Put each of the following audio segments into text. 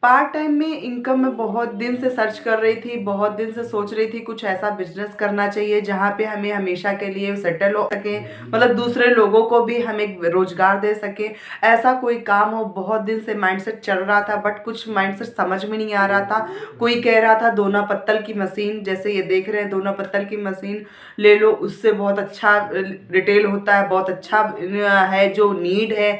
Part time में income मैं बहुत दिन से सर्च कर रही थी, बहुत दिन से सोच रही थी कुछ ऐसा बिजनेस करना चाहिए जहाँ पे हमें हमेशा के लिए सेटल हो सके, मतलब दूसरे लोगों को भी हम एक रोजगार दे सके। ऐसा कोई काम हो, बहुत दिन से माइंडसेट चल रहा था बट कुछ माइंडसेट समझ में नहीं आ रहा था। कोई कह रहा था दोना पत्तल की मशीन, जैसे ये देख रहे हैं दोना पत्तल की मशीन ले लो, उससे बहुत अच्छा रिटेल होता है, बहुत अच्छा है जो नीड है।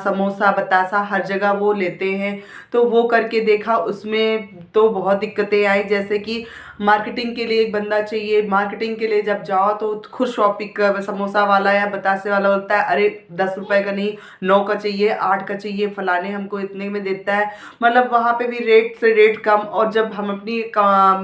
समोसा बतासा हर जगह वो लेते हैं। तो वो करके देखा, उसमें तो बहुत दिक्कतें आई, जैसे कि मार्केटिंग के लिए एक बंदा चाहिए। मार्केटिंग के लिए जब जाओ तो खुद शॉपिंग का समोसा वाला या बतासे वाला बोलता है अरे 10 रुपए का नहीं, 9 का चाहिए, 8 का चाहिए, फलाने हमको इतने में देता है। मतलब वहाँ पे भी रेट से रेट कम। और जब हम अपनी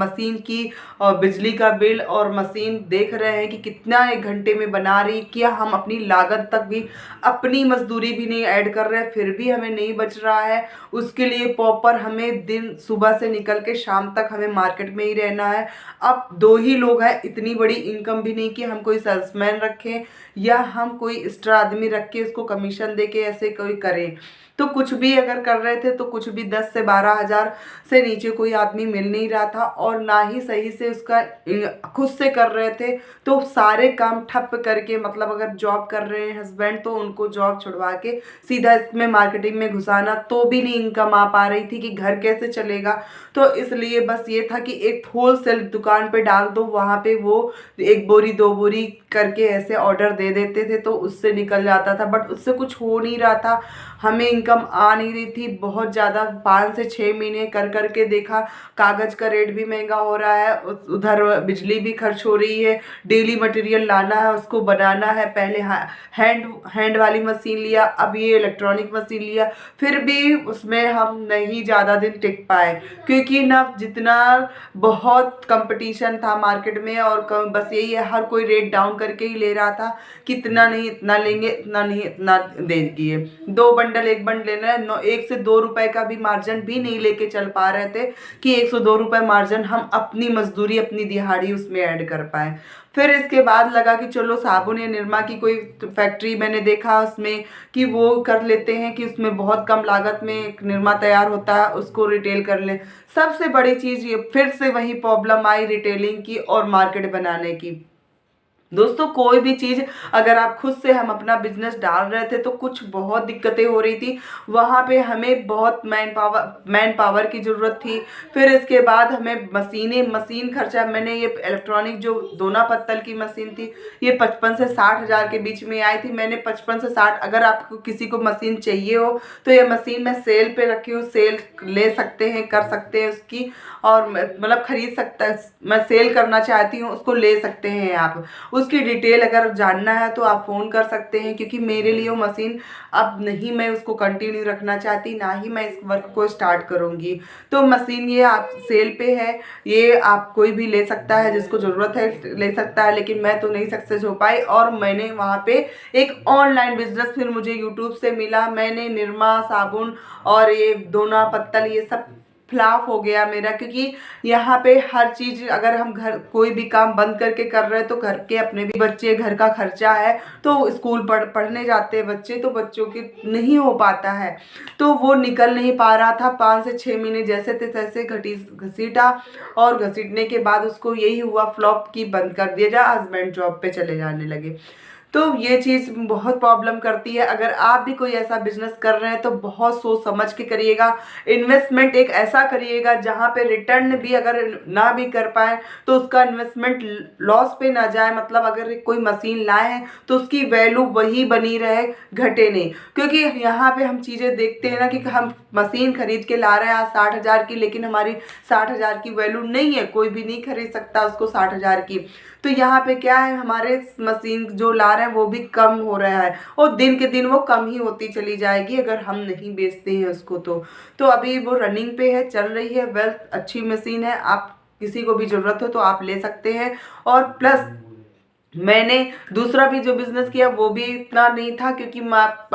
मशीन की और बिजली का बिल और मशीन देख रहे हैं कि कितना 1 घंटे में बना रही, क्या हम अपनी लागत तक भी, अपनी मजदूरी भी नहीं ऐड कर रहे हैं, फिर भी हमें नहीं बच रहा है। उसके लिए प्रॉपर हमें दिन सुबह से निकल के शाम तक हमें मार्केट में ही रहना है। अब 2 ही लोग हैं, इतनी बड़ी इनकम भी नहीं कि हम कोई सेल्समैन रखें या हम कोई एक्स्ट्रा आदमी रख के उसको कमीशन दे के ऐसे कोई करें। तो कुछ भी अगर कर रहे थे तो कुछ भी 10 से 12 हज़ार से नीचे कोई आदमी मिल नहीं रहा था, और ना ही सही से उसका खुद से कर रहे थे। तो सारे काम ठप करके, मतलब अगर जॉब कर रहे हैं हस्बैंड तो उनको जॉब छुड़वा के सीधा इसमें मार्केटिंग में घुसाना, तो भी नहीं इनकम आ पा रही थी कि घर कैसे चलेगा। तो इसलिए बस ये था कि एक होल सेल दुकान पे डाल दो, वहाँ पे वो 1 बोरी 2 बोरी करके ऐसे ऑर्डर दे देते थे तो उससे निकल जाता था, बट उससे कुछ हो नहीं रहा था। हमें इनकम आ नहीं रही थी बहुत ज़्यादा। 5 से 6 महीने कर कर के देखा, कागज़ का रेट भी महंगा हो रहा है, उधर बिजली भी खर्च हो रही है, डेली मटेरियल लाना है, उसको बनाना है। पहले हैंड हैंड वाली मशीन लिया, अब ये इलेक्ट्रॉनिक मशीन लिया, फिर भी उसमें हम नहीं ज़्यादा दिन टिक पाए, क्योंकि ना जितना बहुत कंपटीशन था मार्केट में, और बस यही है, हर कोई रेट डाउन करके ही ले रहा था कि इतना नहीं इतना लेंगे, इतना नहीं इतना देंगे। 2 बंडल 1 बंडल लेना है, 1 से 2 रुपए का भी मार्जिन भी नहीं लेके चल पा रहे थे कि 102 रुपए मार्जिन हम अपनी मजदूरी अपनी दिहाड़ी उसमें ऐड कर पाए। फिर इसके बाद लगा कि चलो साबुन या निरमा की कोई फैक्ट्री मैंने देखा उसमें कि वो कर लेते हैं, कि उसमें बहुत कम लागत में एक निरमा तैयार होता है, उसको रिटेल कर ले। सबसे बड़ी चीज़ ये, फिर से वही प्रॉब्लम आई रिटेलिंग की और मार्केट बनाने की। दोस्तों कोई भी चीज़ अगर आप खुद से, हम अपना बिजनेस डाल रहे थे तो कुछ बहुत दिक्कतें हो रही थी। वहाँ पे हमें बहुत मैन पावर की ज़रूरत थी। फिर इसके बाद हमें मशीन खर्चा, मैंने ये इलेक्ट्रॉनिक जो दोना पत्तल की मशीन थी, ये 55 से 60 हज़ार के बीच में आई थी। मैंने 55 से 60, अगर आपको किसी को मशीन चाहिए हो तो ये मशीन मैं सेल पे रखी हूँ, सेल ले सकते हैं, कर सकते हैं उसकी, और मतलब खरीद सकता है, मैं सेल करना चाहती हूँ उसको ले सकते हैं आप। उसकी डिटेल अगर जानना है तो आप फ़ोन कर सकते हैं, क्योंकि मेरे लिए वो मशीन अब नहीं, मैं उसको कंटिन्यू रखना चाहती, ना ही मैं इस वर्क को स्टार्ट करूँगी। तो मशीन ये आप सेल पे है, ये आप कोई भी ले सकता है, जिसको ज़रूरत है ले सकता है, लेकिन मैं तो नहीं सक्सेस हो पाई। और मैंने वहाँ पे एक ऑनलाइन बिजनेस फिर मुझे यूट्यूब से मिला, मैंने निरमा साबुन और ये दोना पत्तल ये सब फ्लॉप हो गया मेरा, क्योंकि यहाँ पे हर चीज़, अगर हम घर कोई भी काम बंद करके कर रहे हैं तो घर के अपने भी बच्चे, घर का खर्चा है, तो स्कूल पढ़ने जाते हैं बच्चे, तो बच्चों के नहीं हो पाता है, तो वो निकल नहीं पा रहा था। 5 से 6 महीने जैसे थे तैसे घसीटा, और घसीटने के बाद उसको यही हुआ फ्लॉप की बंद कर दिया, जा हस्बैंड जॉब पे चले जाने लगे। तो ये चीज़ बहुत प्रॉब्लम करती है। अगर आप भी कोई ऐसा बिजनेस कर रहे हैं तो बहुत सोच समझ के करिएगा। इन्वेस्टमेंट एक ऐसा करिएगा जहाँ पे रिटर्न भी अगर ना भी कर पाए तो उसका इन्वेस्टमेंट लॉस पे ना जाए। मतलब अगर कोई मशीन लाए हैं तो उसकी वैल्यू वही बनी रहे, घटे नहीं। क्योंकि यहाँ पे हम चीज़ें देखते हैं ना कि हम मशीन खरीद के ला रहे हैं आज 60 हज़ार की, लेकिन हमारी 60 हज़ार की वैल्यू नहीं है, कोई भी नहीं खरीद सकता उसको 60 हज़ार की। तो यहाँ पे क्या है, हमारे मशीन जो ला रहे हैं वो भी कम हो रहा है, और दिन के दिन वो कम ही होती चली जाएगी अगर हम नहीं बेचते हैं उसको। तो अभी वो रनिंग पे है, चल रही है। वेल्थ अच्छी मशीन है, आप किसी को भी ज़रूरत हो तो आप ले सकते हैं। और प्लस मैंने दूसरा भी जो बिज़नेस किया वो भी इतना नहीं था, क्योंकि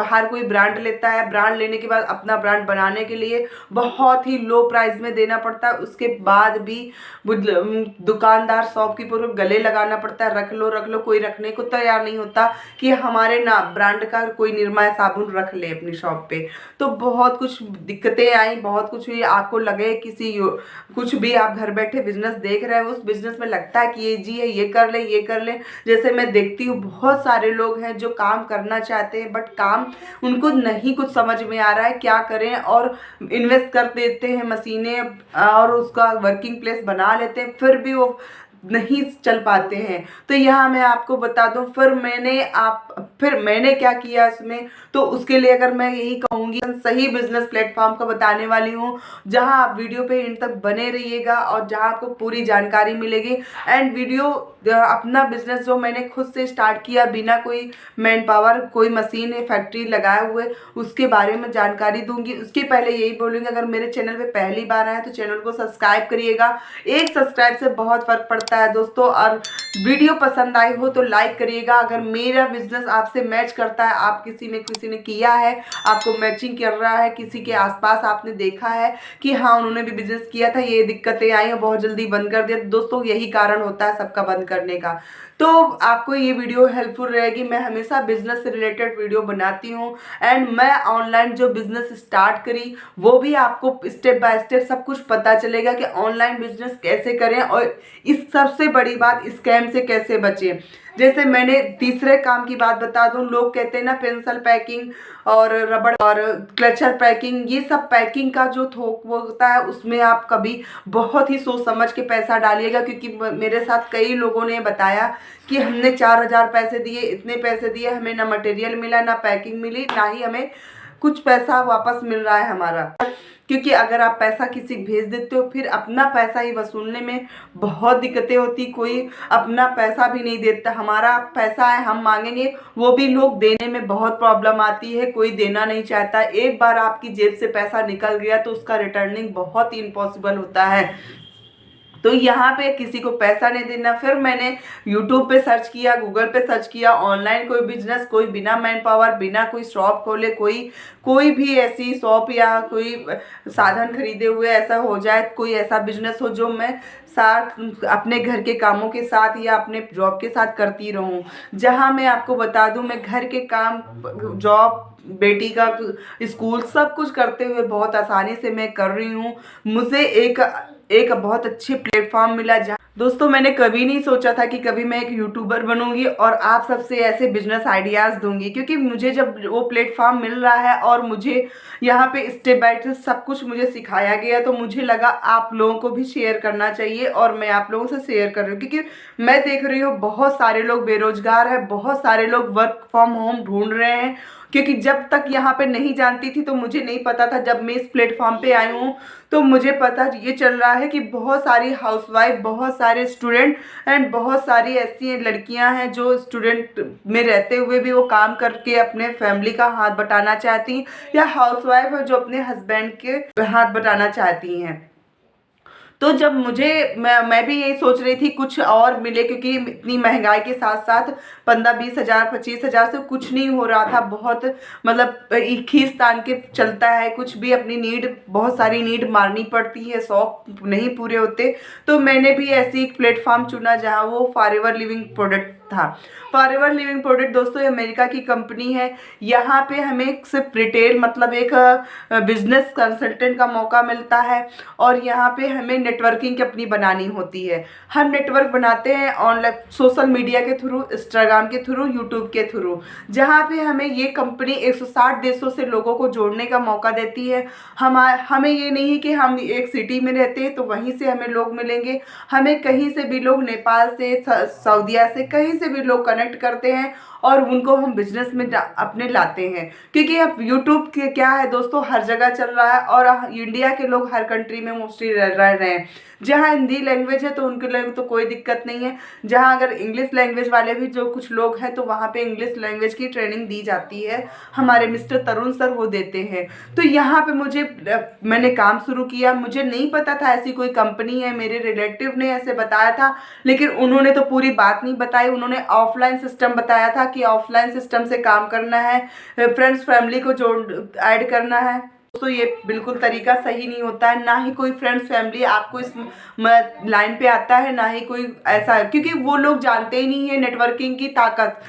हर कोई ब्रांड लेता है, ब्रांड लेने के बाद अपना ब्रांड बनाने के लिए बहुत ही लो प्राइस में देना पड़ता है। उसके बाद भी दुकानदार शॉपकीपर को गले लगाना पड़ता है, रख लो, कोई रखने को तैयार नहीं होता कि हमारे ना ब्रांड का कोई निरमा साबुन रख ले अपनी शॉप पे। तो बहुत कुछ दिक्कतें आई, बहुत कुछ हुई। आपको लगे कुछ भी आप घर बैठे बिजनेस देख रहे हैं, उस बिजनेस में लगता है कि ये जी है, ये कर ले, ये कर ले। जैसे मैं देखती हूँ बहुत सारे लोग हैं जो काम करना चाहते हैं, बट काम उनको नहीं कुछ समझ में आ रहा है क्या करें, और इन्वेस्ट कर देते हैं मशीनें और उसका वर्किंग प्लेस बना लेते हैं, फिर भी वो नहीं चल पाते हैं। तो यहाँ मैं आपको बता दूं, फिर मैंने क्या किया इसमें, तो उसके लिए अगर मैं यही कहूँगी, सही बिजनेस प्लेटफॉर्म का बताने वाली हूँ, जहाँ आप वीडियो पे इन तक बने रहिएगा और जहाँ आपको पूरी जानकारी मिलेगी। एंड वीडियो अपना बिजनेस जो मैंने खुद से स्टार्ट किया बिना कोई मैन पावर, कोई मशीन या फैक्ट्री लगाए हुए, उसके बारे में जानकारी दूंगी। उसके पहले यही बोलूँगी, अगर मेरे चैनल पे पहली बार आए तो चैनल को सब्सक्राइब करिएगा। एक सब्सक्राइब से बहुत फ़र्क पड़ता है दोस्तों। और वीडियो पसंद आई हो तो लाइक करिएगा। अगर मेरा बिजनेस आपसे मैच करता है, आप किसी ने किया है, आपको मैचिंग कर रहा है, किसी के आसपास आपने देखा है कि हाँ उन्होंने भी बिजनेस किया था, ये दिक्कतें आई और बहुत जल्दी बंद कर दिया, दोस्तों यही कारण होता है सबका बंद करने का। तो आपको ये वीडियो हेल्पफुल रहेगी। मैं हमेशा बिजनेस से रिलेटेड वीडियो बनाती हूँ। एंड मैं ऑनलाइन जो बिजनेस स्टार्ट करी वो भी आपको स्टेप बाय स्टेप सब कुछ पता चलेगा कि ऑनलाइन बिजनेस कैसे करें, और इस सबसे बड़ी बात, स्कैम से कैसे बचें। जैसे मैंने तीसरे काम की बात बता दूं, लोग कहते हैं ना पेंसिल पैकिंग और रबड़ और क्लचर पैकिंग, ये सब पैकिंग का जो थोक वो होता है, उसमें आप कभी बहुत ही सोच समझ के पैसा डालिएगा। क्योंकि मेरे साथ कई लोगों ने बताया कि हमने 4,000 पैसे दिए, इतने पैसे दिए, हमें ना मटेरियल मिला, ना पैकिंग मिली, ना ही हमें कुछ पैसा वापस मिल रहा है हमारा। क्योंकि अगर आप पैसा किसी भेज देते हो, फिर अपना पैसा ही वसूलने में बहुत दिक्कतें होती। कोई अपना पैसा भी नहीं देता, हमारा पैसा है हम मांगेंगे, वो भी लोग देने में बहुत प्रॉब्लम आती है, कोई देना नहीं चाहता। एक बार आपकी जेब से पैसा निकल गया तो उसका रिटर्निंग बहुत ही इम्पॉसिबल होता है। तो यहाँ पे किसी को पैसा नहीं देना। फिर मैंने यूट्यूब पे सर्च किया, गूगल पे सर्च किया, ऑनलाइन कोई बिजनेस, कोई बिना मैन पावर, बिना कोई शॉप खोले, कोई भी ऐसी शॉप या कोई साधन खरीदे हुए ऐसा हो जाए, कोई ऐसा बिजनेस हो जो मैं साथ अपने घर के कामों के साथ या अपने जॉब के साथ करती रहूं। जहां मैं आपको बता दूं, मैं घर के काम, जॉब, बेटी का स्कूल, सब कुछ करते हुए बहुत आसानी से मैं कर रही हूँ। मुझे एक बहुत अच्छी प्लेटफॉर्म मिला जहाँ दोस्तों मैंने कभी नहीं सोचा था कि कभी मैं एक यूट्यूबर बनूंगी और आप सबसे ऐसे बिजनेस आइडियाज़ दूंगी। क्योंकि मुझे जब वो प्लेटफॉर्म मिल रहा है और मुझे यहाँ पे स्टेप बाय स्टेप सब कुछ मुझे सिखाया गया, तो मुझे लगा आप लोगों को भी शेयर करना चाहिए, और मैं आप लोगों से शेयर कर रही हूँ। क्योंकि मैं देख रही हूँ बहुत सारे लोग बेरोजगार हैं, बहुत सारे लोग वर्क फ्रॉम होम ढूंढ रहे हैं। क्योंकि जब तक यहाँ पे नहीं जानती थी तो मुझे नहीं पता था, जब मैं इस प्लेटफॉर्म पे आई हूँ तो मुझे पता ये चल रहा है कि बहुत सारी हाउसवाइफ, बहुत सारे स्टूडेंट एंड बहुत सारी ऐसी लड़कियां हैं जो स्टूडेंट में रहते हुए भी वो काम करके अपने फैमिली का हाथ बटाना चाहती, या हाउसवाइफ है जो अपने हस्बैंड के हाथ बटाना चाहती हैं। तो जब मैं भी यही सोच रही थी कुछ और मिले, क्योंकि इतनी महंगाई के साथ साथ 15-20 हज़ार 25 हज़ार से कुछ नहीं हो रहा था। बहुत मतलब एक ही स्थान के चलता है, कुछ भी अपनी नीड, बहुत सारी नीड मारनी पड़ती है, शौक नहीं पूरे होते। तो मैंने भी ऐसी एक प्लेटफॉर्म चुना जहाँ वो फॉरएवर लिविंग प्रोडक्ट था। फॉरएवर लिविंग प्रोडक्ट दोस्तों ये अमेरिका की कंपनी है। यहाँ पे हमें सिर्फ रिटेल मतलब एक बिजनेस कंसल्टेंट का मौका मिलता है, और यहाँ पे हमें नेटवर्किंग अपनी बनानी होती है। हम नेटवर्क बनाते हैं ऑनलाइन, सोशल मीडिया के थ्रू, इंस्टाग्राम के थ्रू, यूट्यूब के थ्रू, जहाँ पे हमें ये कंपनी 160 देशों से लोगों को जोड़ने का मौका देती है। हमें ये नहीं कि हम एक सिटी में रहते हैं तो वहीं से हमें लोग मिलेंगे, हमें कहीं से भी लोग, नेपाल से, सऊदीया से, कहीं से भी लोग कनेक्ट करते हैं और उनको हम बिजनेस में अपने लाते हैं। क्योंकि अब यूट्यूब के क्या है दोस्तों, हर जगह चल रहा है, और इंडिया के लोग हर कंट्री में मोस्टली रह रहे हैं। जहाँ हिंदी लैंग्वेज है तो उनके लिए तो कोई दिक्कत नहीं है। जहाँ अगर इंग्लिश लैंग्वेज वाले भी जो कुछ लोग हैं तो वहाँ पे इंग्लिश लैंग्वेज की ट्रेनिंग दी जाती है, हमारे मिस्टर तरुण सर वो देते हैं। तो यहाँ पे मैंने काम शुरू किया। मुझे नहीं पता था ऐसी कोई कंपनी है, मेरे रिलेटिव ने ऐसे बताया था, लेकिन उन्होंने तो पूरी बात नहीं बताई। उन्होंने उन्होंने ऑफलाइन सिस्टम बताया था कि ऑफलाइन सिस्टम से काम करना है, फ्रेंड्स फैमिली को जोड़ ऐड करना है। दोस्तों ये बिल्कुल तरीका सही नहीं होता है, ना ही कोई फ्रेंड्स फैमिली आपको इस लाइन पे आता है, ना ही कोई ऐसा है, क्योंकि वो लोग जानते ही नहीं है नेटवर्किंग की ताकत।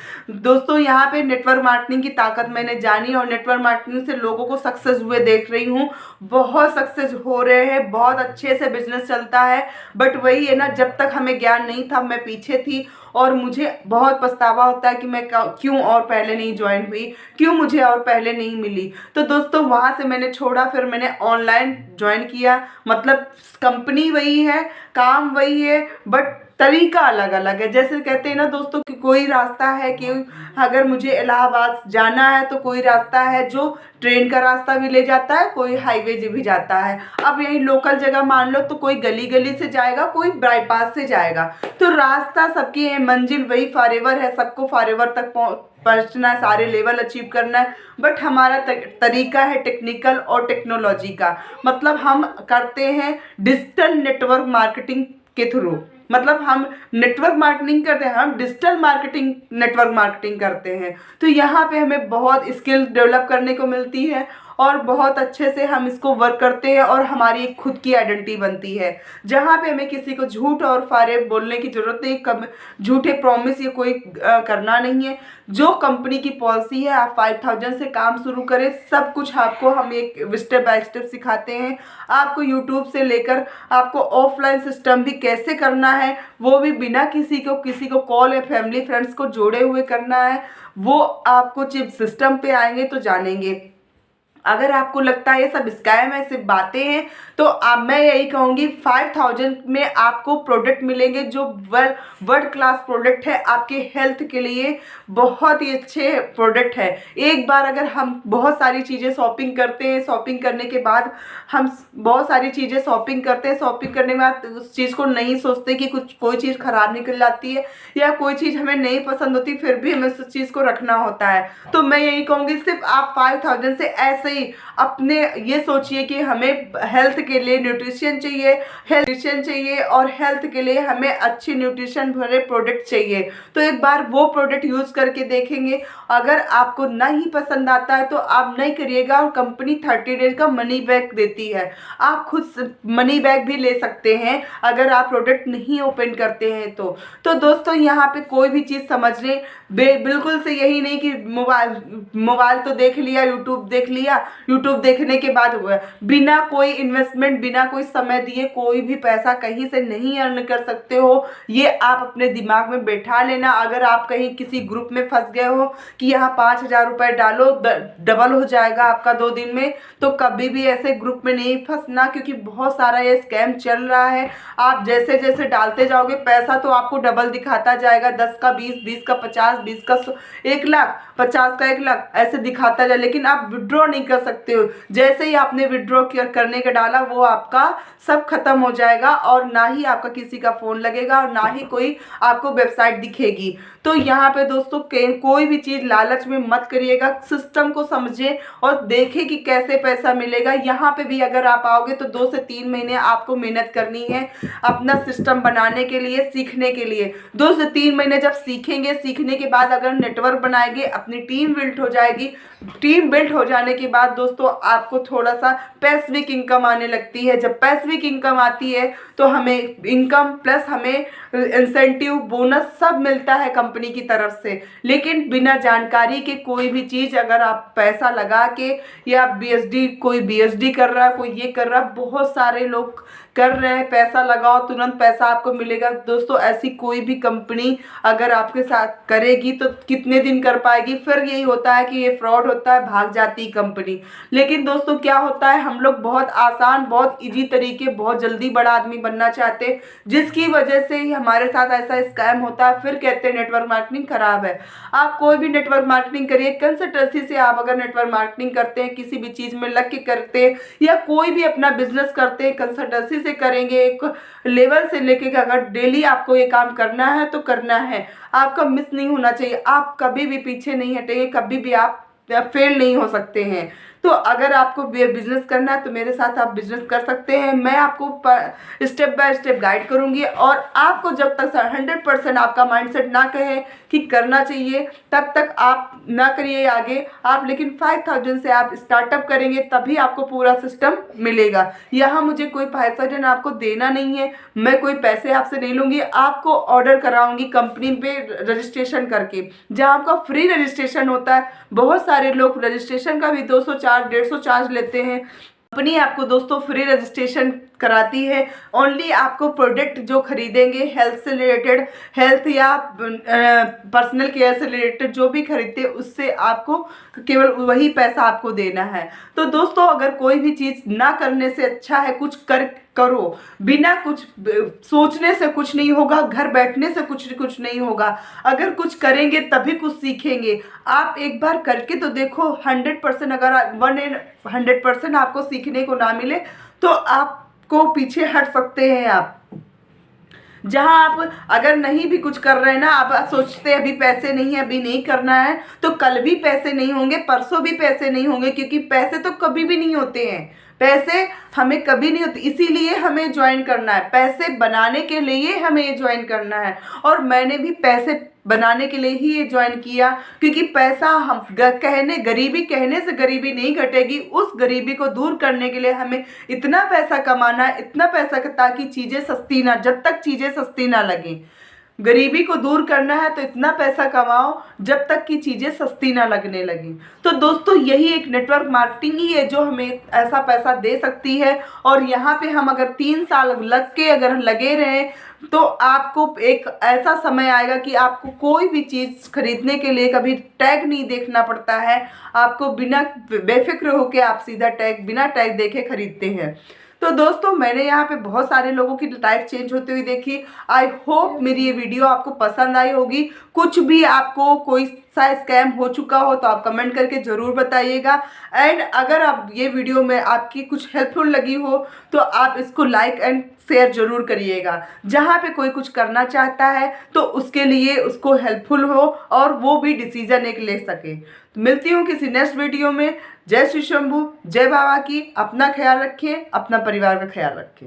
दोस्तों यहाँ पे नेटवर्क मार्केटिंग की ताकत मैंने जानी और नेटवर्क मार्केटिंग से लोगों को सक्सेस हुए देख रही हूँ, बहुत सक्सेस हो रहे हैं, बहुत अच्छे से बिजनेस चलता है। बट वही है ना, जब तक हमें ज्ञान नहीं था मैं पीछे थी और मुझे बहुत पछतावा होता है कि मैं क्यों और पहले नहीं ज्वाइन हुई, क्यों मुझे और पहले नहीं मिली। तो दोस्तों वहाँ से मैंने छोड़ा, फिर मैंने ऑनलाइन ज्वाइन किया। मतलब कंपनी वही है, काम वही है, बट तरीका अलग अलग है। जैसे कहते हैं ना दोस्तों कि कोई रास्ता है कि अगर मुझे इलाहाबाद जाना है तो कोई रास्ता है जो ट्रेन का रास्ता भी ले जाता है, कोई हाईवे भी जाता है। अब यही लोकल जगह मान लो तो कोई गली गली से जाएगा, कोई बाईपास से जाएगा, तो रास्ता सबकी है, मंजिल वही फॉरएवर है, सबको फॉरएवर तक पहुंचना है, सारे लेवल अचीव करना है। बट हमारा तरीका है टेक्निकल और टेक्नोलॉजी का, मतलब हम करते हैं डिजिटल नेटवर्क मार्केटिंग के थ्रू। मतलब हम नेटवर्क मार्केटिंग करते हैं, हम डिजिटल मार्केटिंग नेटवर्क मार्केटिंग करते हैं। तो यहाँ पे हमें बहुत स्किल डेवलप करने को मिलती है और बहुत अच्छे से हम इसको वर्क करते हैं और हमारी एक खुद की आइडेंटिटी बनती है, जहाँ पे हमें किसी को झूठ और फारे बोलने की ज़रूरत नहीं, कब झूठे प्रॉमिस ये कोई करना नहीं है। जो कंपनी की पॉलिसी है, आप 5000 से काम शुरू करें, सब कुछ आपको हम एक स्टेप बाय स्टेप सिखाते हैं। आपको यूट्यूब से लेकर आपको ऑफलाइन सिस्टम भी कैसे करना है, वो भी बिना किसी को कॉल या फैमिली फ्रेंड्स को जोड़े हुए करना है, वो आपको जब सिस्टम पे आएंगे तो जानेंगे। अगर आपको लगता है ये सब स्कैम है, सिर्फ बातें हैं, तो मैं यही कहूँगी 5000 में आपको प्रोडक्ट मिलेंगे जो वर्ल्ड क्लास प्रोडक्ट है, आपके हेल्थ के लिए बहुत ही अच्छे प्रोडक्ट है। एक बार अगर हम बहुत सारी चीज़ें शॉपिंग करते हैं, शॉपिंग करने के बाद हम बहुत सारी चीज़ें शॉपिंग करते हैं, शॉपिंग करने के बाद उस चीज़ को नहीं सोचते कि कोई चीज़ ख़राब निकल जाती है या कोई चीज़ हमें नहीं पसंद होती, फिर भी हमें उस चीज़ को रखना होता है। तो मैं यही कहूँगी सिर्फ आप 5000 से ऐसे ही अपने ये सोचिए कि हमें हेल्थ के लिए न्यूट्रिशन चाहिए और हेल्थ के लिए हमें अच्छी न्यूट्रिशन भरे प्रोडक्ट चाहिए। तो एक बार वो प्रोडक्ट यूज़ करके देखेंगे, अगर आपको नहीं पसंद आता है तो आप नहीं करिएगा और कंपनी 30 डेज का मनी बैक देती है। आप खुद मनी बैक भी ले सकते हैं अगर आप प्रोडक्ट नहीं ओपन करते हैं तो दोस्तों यहाँ पे कोई भी चीज़ समझने बिल्कुल से यही नहीं कि मोबाइल तो देख लिया, यूट्यूब देखने के बाद हुआ, बिना कोई इन्वेस्टमेंट, बिना कोई समय दिए कोई भी पैसा कहीं से नहीं अर्न कर सकते हो। ये आप अपने दिमाग में बैठा लेना। अगर आप कहीं किसी ग्रुप में फंस गए हो कि यहाँ 5000 रुपये डालो डबल हो जाएगा आपका 2 दिन में, तो कभी भी ऐसे ग्रुप में नहीं फंसना, क्योंकि बहुत सारा ये स्कैम चल रहा है। आप जैसे जैसे डालते जाओगे पैसा तो आपको डबल दिखाता जाएगा, 10 का 20, 20 का 50, 20 का 1 लाख, 50 का 1 लाख ऐसे दिखाता जाए, लेकिन आप विड्रॉ नहीं कर सकते हो। जैसे ही आपने विड्रॉ करने का डाला वो आपका सब खत्म हो जाएगा और ना ही आपका किसी का फ़ोन लगेगा और ना ही कोई आपको वेबसाइट दिखेगी। तो यहाँ पे दोस्तों कोई भी चीज़ लालच में मत करिएगा, सिस्टम को समझें और देखें कि कैसे पैसा मिलेगा। यहाँ पे भी अगर आप आओगे तो 2 से 3 महीने आपको मेहनत करनी है अपना सिस्टम बनाने के लिए, सीखने के लिए। 2 से 3 महीने जब सीखेंगे, सीखने के बाद अगर नेटवर्क बनाएंगे, अपनी टीम बिल्ड हो जाएगी। टीम बिल्ड हो जाने के बाद दोस्तों आपको थोड़ा सा पैसिव इनकम आने लगती है। जब पैसिव इनकम आती है तो हमें इनकम प्लस हमें इंसेंटिव, बोनस सब मिलता है कंपनी की तरफ से। लेकिन बिना जानकारी के कोई भी चीज़ अगर आप पैसा लगा के, या कोई बीएसडी कर रहा है, कोई ये कर रहा है, बहुत सारे लोग कर रहे हैं, पैसा लगाओ तुरंत पैसा आपको मिलेगा। दोस्तों ऐसी कोई भी कंपनी अगर आपके साथ करेगी तो कितने दिन कर पाएगी? फिर यही होता है कि ये फ्रॉड होता है, भाग जाती कंपनी। लेकिन दोस्तों क्या होता है, हम लोग बहुत आसान, बहुत इजी तरीके, बहुत जल्दी बड़ा आदमी बनना चाहते हैं, जिसकी वजह से ही हमारे साथ ऐसा स्कैम होता है। फिर कहते हैं नेटवर्क मार्केटिंग खराब है। आप कोई भी नेटवर्क मार्केटिंग करिए, कंसल्टेंसी से आप अगर नेटवर्क मार्केटिंग करते हैं, किसी भी चीज़ में लग के करते हैं या कोई भी अपना बिजनेस करते हैं, कंसल्टेंसी से करेंगे, एक लेवल से लेके अगर डेली आपको ये काम करना है तो करना है, आपका मिस नहीं होना चाहिए। आप कभी भी पीछे नहीं हटेंगे, कभी भी आप फेल नहीं हो सकते हैं। तो अगर आपको बिजनेस करना है तो मेरे साथ आप बिजनेस कर सकते हैं। मैं आपको स्टेप बाय स्टेप गाइड करूंगी, और आपको जब तक 100% आपका माइंडसेट ना कहे कि करना चाहिए तब तक आप ना करिए आगे आप। लेकिन 5000 से आप स्टार्टअप करेंगे तभी आपको पूरा सिस्टम मिलेगा। यहाँ मुझे कोई 5000 आपको देना नहीं है, मैं कोई पैसे आपसे नहीं लूँगी, आपको ऑर्डर कराऊंगी कंपनी पे रजिस्ट्रेशन करके, जहाँ आपका फ्री रजिस्ट्रेशन होता है। बहुत सारे लोग रजिस्ट्रेशन का भी 200 चार्ज 150 चार्ज लेते हैं। कंपनी आपको दोस्तों फ्री रजिस्ट्रेशन कराती है। ओनली आपको प्रोडक्ट जो खरीदेंगे हेल्थ से रिलेटेड, हेल्थ या पर्सनल केयर से रिलेटेड जो भी खरीदते हैं उससे आपको केवल वही पैसा आपको देना है। तो दोस्तों अगर कोई भी चीज़ ना करने से अच्छा है कुछ करो। बिना कुछ सोचने से कुछ नहीं होगा, घर बैठने से कुछ नहीं होगा। अगर कुछ करेंगे तभी कुछ सीखेंगे। आप एक बार करके तो देखो, 100% अगर 100% आपको सीखने को ना मिले तो आपको पीछे हट सकते हैं। आप जहाँ आप अगर नहीं भी कुछ कर रहे हैं ना, आप सोचते हैं अभी पैसे नहीं है, अभी नहीं करना है, तो कल भी पैसे नहीं होंगे, परसों भी पैसे नहीं होंगे, क्योंकि पैसे तो कभी भी नहीं होते हैं। पैसे हमें कभी नहीं होते, इसीलिए हमें ज्वाइन करना है। पैसे बनाने के लिए हमें ये ज्वाइन करना है, और मैंने भी पैसे बनाने के लिए ही ये ज्वाइन किया, क्योंकि पैसा हम गरीबी कहने से गरीबी नहीं घटेगी। उस गरीबी को दूर करने के लिए हमें इतना पैसा कमाना है, इतना पैसा ताकि चीज़ें सस्ती ना, जब तक चीज़ें सस्ती ना लगें। गरीबी को दूर करना है तो इतना पैसा कमाओ जब तक कि चीज़ें सस्ती ना लगने लगी। तो दोस्तों यही एक नेटवर्क मार्केटिंग ही है जो हमें ऐसा पैसा दे सकती है। और यहाँ पे हम अगर 3 साल अगर लगे रहें तो आपको एक ऐसा समय आएगा कि आपको कोई भी चीज़ खरीदने के लिए कभी टैग नहीं देखना पड़ता है। आपको बिना बेफिक्र होकर आप सीधा बिना टैग देखे खरीदते हैं। तो दोस्तों मैंने यहाँ पे बहुत सारे लोगों की लाइफ चेंज होते हुए देखी। आई होप मेरी ये वीडियो आपको पसंद आई होगी। कुछ भी आपको कोई सा स्कैम हो चुका हो तो आप कमेंट करके ज़रूर बताइएगा। एंड अगर आप ये वीडियो में आपकी कुछ हेल्पफुल लगी हो तो आप इसको लाइक एंड शेयर ज़रूर करिएगा। जहाँ पे कोई कुछ करना चाहता है तो उसके लिए उसको हेल्पफुल हो और वो भी डिसीजन एक ले सके। तो मिलती हूँ किसी नेक्स्ट वीडियो में। जय श्री शंभू, जय बाबा की। अपना ख्याल रखें, अपना परिवार का ख्याल रखें।